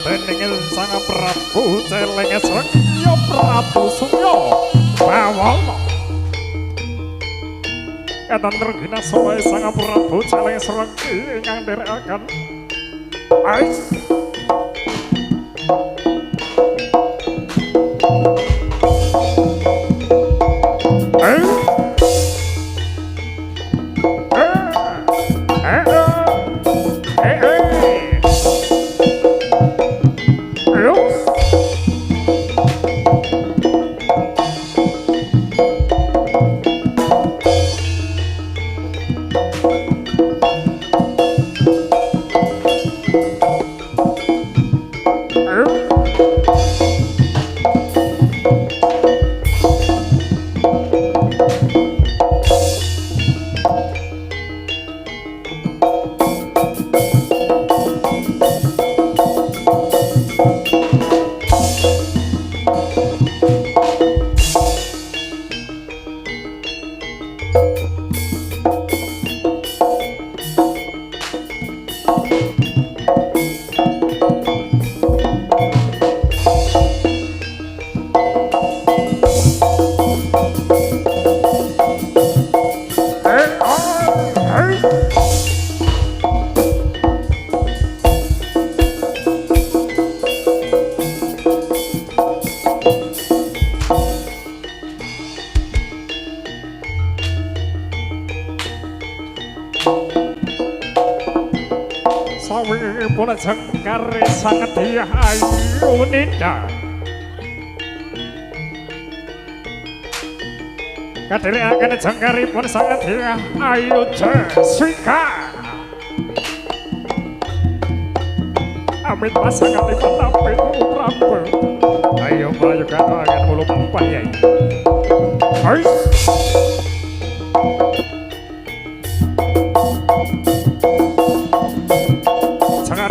Dening Sang Prabu celenge Srengya Prabu Surya Bawana Edan tergina soe Sang Prabu celenge Srengya ingkang nderekaken Ais Sawipun jengkare sanget ayu ninda kadherekaken jengkaripun sanget ayu Jessica amit pasanganipun tapi Prabu ayo prayogan angen mulu pampah yai hai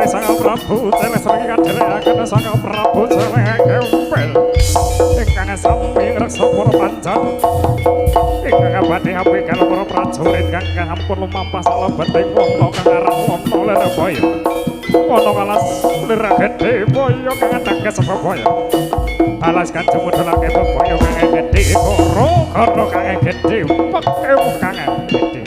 Sang Prabu celeng srengenge kadherekaken Sang Prabu celeng kempel ingkang sami ngreksa para panjang ingkang badhe apik karo para prajurit kang ampun lumampah salebeting wana kang aran wana Lerabaya wana alas Leragede Boyo kang ateges Bebaya alas kan jumudulake Bebaya kang gedhe karo kang gedhe pekew kang gedhe